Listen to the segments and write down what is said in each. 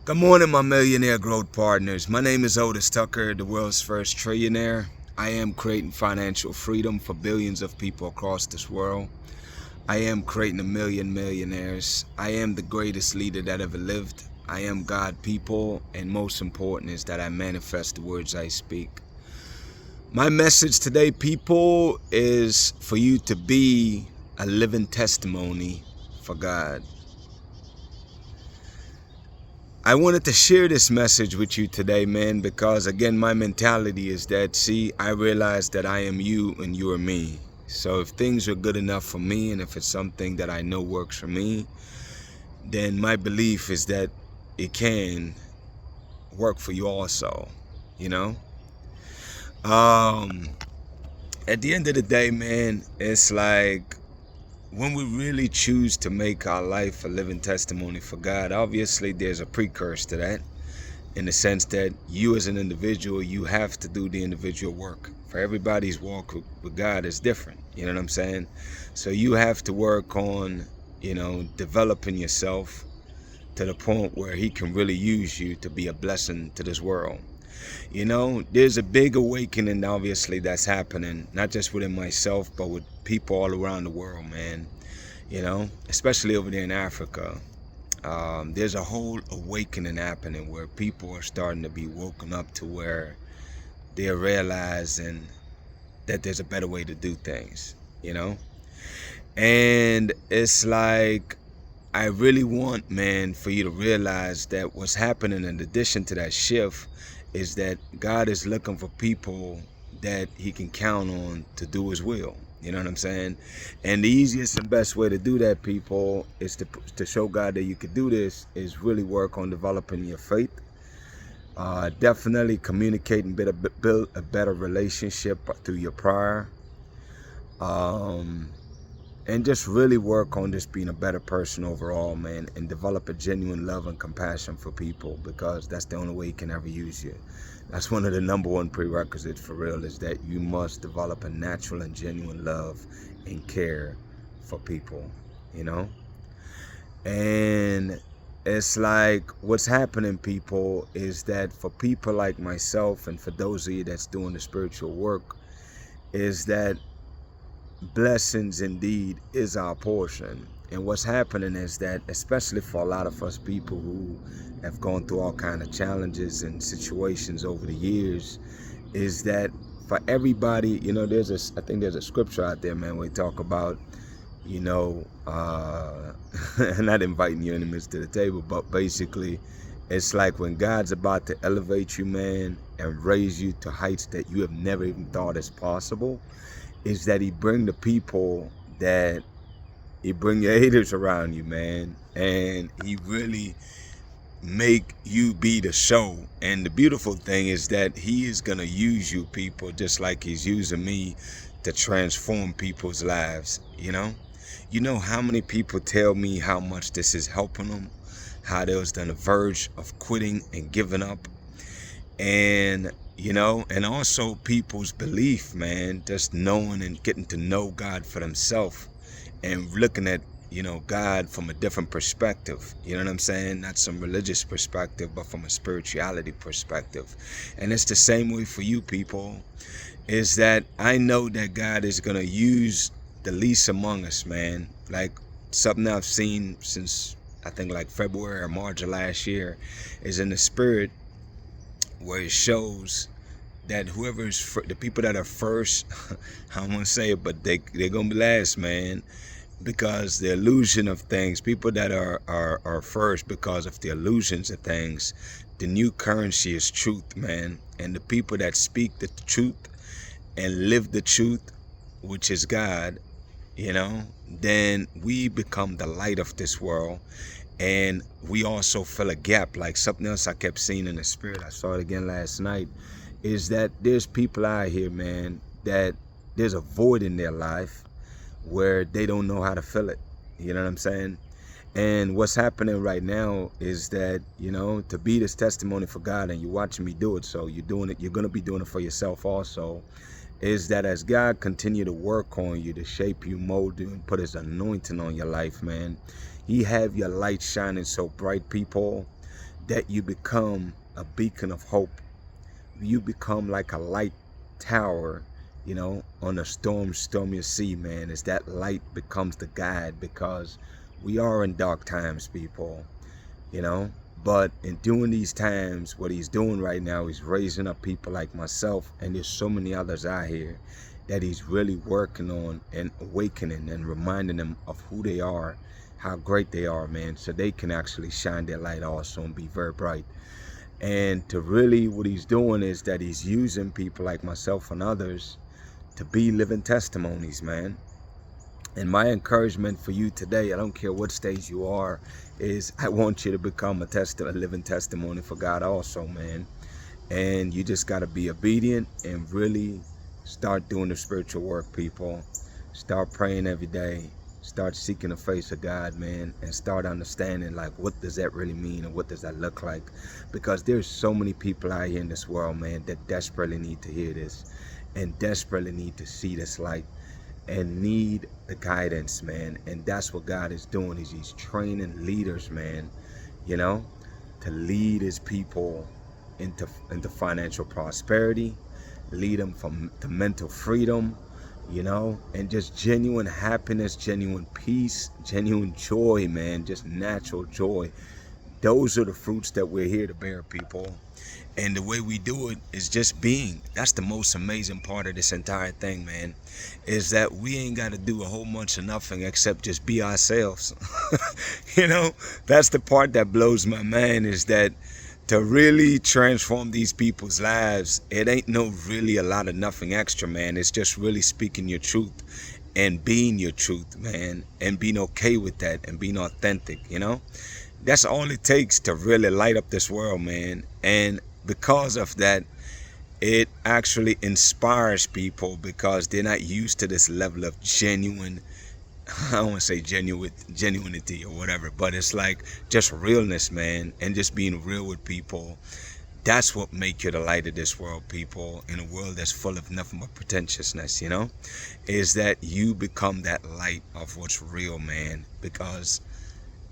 Good morning, my millionaire growth partners. My name is Otis Tucker, the world's first trillionaire. I am creating financial freedom for billions of people across this world. I am creating a million millionaires. I am the greatest leader that ever lived. I am God people, and most important is that I manifest the words I speak. My message today, people, is for you to be a living testimony for God. I wanted to share this message with you today, man, because again, my mentality is that, see, I realize that I am you and you are me. So if things are good enough for me and if it's something that I know works for me, then my belief is that it can work for you also, you know? At the end of the day, man, it's like when we really choose to make our life a living testimony for God, obviously there's a precursor to that. In the sense that you as an individual, you have to do the individual work. For everybody's walk with God is different. You know what I'm saying? So you have to work on, developing yourself to the point where he can really use you to be a blessing to this world. There's a big awakening, obviously, that's happening, not just within myself, but with people all around the world, man. Especially over there in Africa. There's a whole awakening happening where people are starting to be woken up to where they're realizing that there's a better way to do things, And it's like, I really want, man, for you to realize that what's happening in addition to that shift is that God is looking for people that he can count on to do his will. You know what I'm saying? And the easiest and best way to do that, people, is to show God that you could do this, is really work on developing your faith. Definitely communicate and build a better relationship through your prayer. And just really work on just being a better person overall, man, and develop a genuine love and compassion for people, because that's the only way he can ever use you. That's one of the number one prerequisites for real, is that you must develop a natural and genuine love and care for people, And it's like what's happening, people, is that for people like myself and for those of you that's doing the spiritual work, is that blessings indeed is our portion. And what's happening is that, especially for a lot of us people who have gone through all kind of challenges and situations over the years, is that for everybody, I think there's a scripture out there, man, where we talk about, not inviting your enemies to the table, but basically it's like when God's about to elevate you, man, and raise you to heights that you have never even thought is possible, is that he bring the people that he bring your haters around you, man, and he really make you be the show. And the beautiful thing is that he is gonna use you, people, just like he's using me to transform people's lives. You know how many people tell me how much this is helping them, how they was on the verge of quitting and giving up, and and also people's belief, man, just knowing and getting to know God for themselves and looking at God from a different perspective. You know what I'm saying? Not some religious perspective, but from a spirituality perspective. And it's the same way for you, people, is that I know that God is going to use the least among us, man. Like something I've seen since I think like February or March of last year is in the spirit, where it shows that whoever is the people that are first, I don't want to say it, but they're going to be last, man, because the illusion of things, people that are first because of the illusions of things, the new currency is truth, man. And the people that speak the truth and live the truth, which is God, then we become the light of this world. And we also fill a gap. Like something else I kept seeing in the spirit, I saw it again last night, is that there's people out here, man, that there's a void in their life where they don't know how to fill it. You know what I'm saying? And what's happening right now is that, to be this testimony for God, and you're watching me do it, so you're doing it, you're going to be doing it for yourself also, is that as God continue to work on you, to shape you, mold you, and put his anointing on your life, man, he have your light shining so bright, people, that you become a beacon of hope. You become like a light tower, you know, on a stormy sea, man, as that light becomes the guide, because we are in dark times, people, you know. But in doing these times, what he's doing right now, he's raising up people like myself, and there's so many others out here that he's really working on and awakening and reminding them of who they are, how great they are, man, so they can actually shine their light also and be very bright. And to really, what he's doing is that he's using people like myself and others to be living testimonies, man. And my encouragement for you today, I don't care what stage you are, is I want you to become a living testimony for God also, man. And you just got to be obedient and really start doing the spiritual work, people. Start praying every day. Start seeking the face of God, man, and start understanding, like, what does that really mean and what does that look like? Because there's so many people out here in this world, man, that desperately need to hear this and desperately need to see this light and need the guidance, man. And that's what God is doing, is he's training leaders, man, you know, to lead his people into financial prosperity, lead them to mental freedom, you know, and just genuine happiness, genuine peace, genuine joy, man, just natural joy. Those are the fruits that we're here to bear, people. And the way we do it is just being. That's the most amazing part of this entire thing, man, is that we ain't got to do a whole bunch of nothing except just be ourselves. You know, that's the part that blows my mind, is that to really transform these people's lives, it ain't really a lot of nothing extra, man. It's just really speaking your truth and being your truth, man, and being okay with that and being authentic, you know. That's all it takes to really light up this world, man. And because of that, it actually inspires people, because they're not used to this level of genuine, I don't want to say genuinity or whatever, but it's like just realness, man, and just being real with people. That's what makes you the light of this world, people, in a world that's full of nothing but pretentiousness, you know, is that you become that light of what's real, man, because,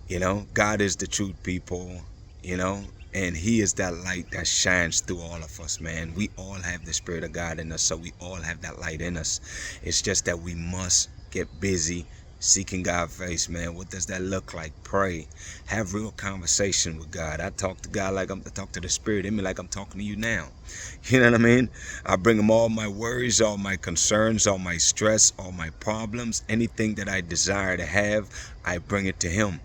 you know, God is the truth, people, you know, and he is that light that shines through all of us, man. We all have the Spirit of God in us, so we all have that light in us. It's just that we must get busy seeking God's face, man. What does that look like? Pray. Have real conversation with God. I talk to God like I talk to the Spirit in me, like I'm talking to you now. You know what I mean? I bring him all my worries, all my concerns, all my stress, all my problems, anything that I desire to have, I bring it to him.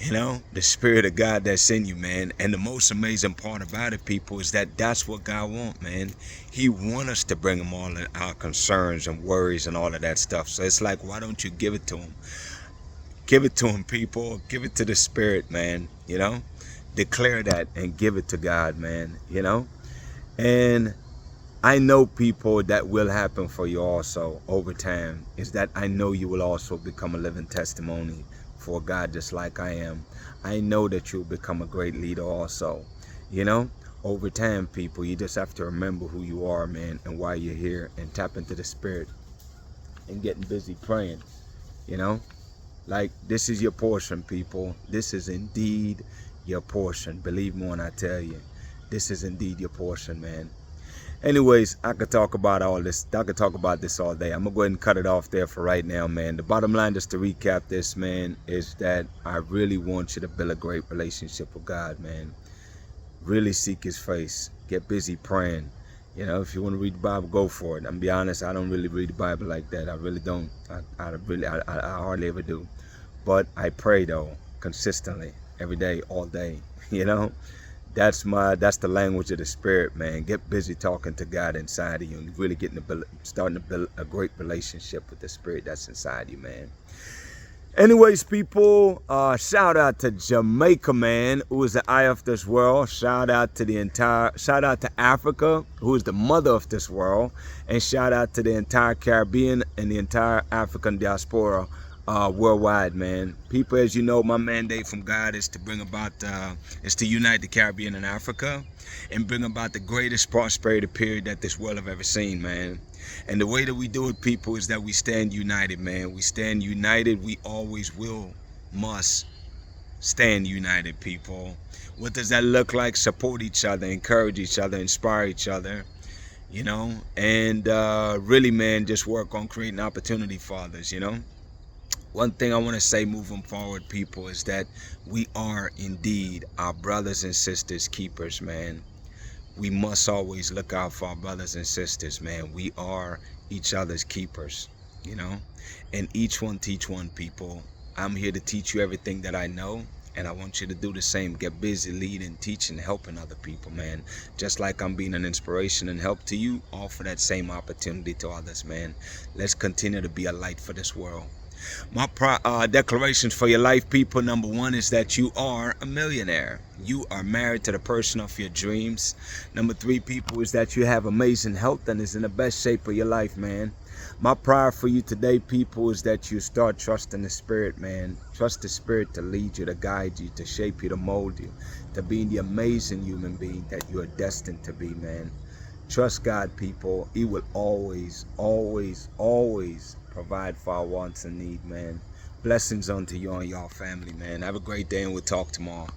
You know, the Spirit of God that's in you, man. And the most amazing part about it, people, is that that's what God wants, man. He wants us to bring him all of our concerns and worries and all of that stuff. So it's like, why don't you give it to him? Give it to him, people. Give it to the Spirit, man. You know, declare that and give it to God, man. You know, and I know, people, that will happen for you also over time, is that I know you will also become a living testimony for God, just like I am. I know that you'll become a great leader also, you know, over time, people. You just have to remember who you are, man, and why you're here, and tap into the Spirit and getting busy praying, you know, like this is your portion, people. This is indeed your portion. Believe me when I tell you, this is indeed your portion, man. Anyways, I could talk about all this. I could talk about this all day. I'm going to go ahead and cut it off there for right now, man. The bottom line, just to recap this, man, is that I really want you to build a great relationship with God, man. Really seek his face. Get busy praying. You know, if you want to read the Bible, go for it. I'm be honest, I don't really read the Bible like that. I really don't. I hardly ever do. But I pray, though, consistently, every day, all day, you know. That's the language of the Spirit, man. Get busy talking to God inside of you and really starting to build a great relationship with the Spirit that's inside you, man. Anyways, people, shout out to Jamaica, man, who is the eye of this world. Shout out to Africa, who is the mother of this world, and shout out to the entire Caribbean and the entire African diaspora worldwide, man. People, as you know, my mandate from God is to bring about, is to unite the Caribbean and Africa and bring about the greatest prosperity period that this world have ever seen, man. And the way that we do it, people, is that we stand united, man. We stand united. We always must Stand united, people. What does that look like? Support each other, encourage each other, inspire each other, and really, man, just work on creating opportunity for others. One thing I want to say moving forward, people, is that we are indeed our brothers and sisters keepers, man. We must always look out for our brothers and sisters, man. We are each other's keepers, you know, and each one teach one, people. I'm here to teach you everything that I know, and I want you to do the same. Get busy leading, teaching, helping other people, man. Just like I'm being an inspiration and help to you, offer that same opportunity to others, man. Let's continue to be a light for this world. My declarations for your life, people. Number one is that you are a millionaire. You are married to the person of your dreams. Number three, people, is that you have amazing health and is in the best shape of your life, man. My prayer for you today, people, is that you start trusting the Spirit, man. Trust the Spirit to lead you, to guide you, to shape you, to mold you, to being the amazing human being that you are destined to be, man. Trust God, people. He will always, always, always provide for our wants and need, man. Blessings unto you and your family, man. Have a great day, and we'll talk tomorrow.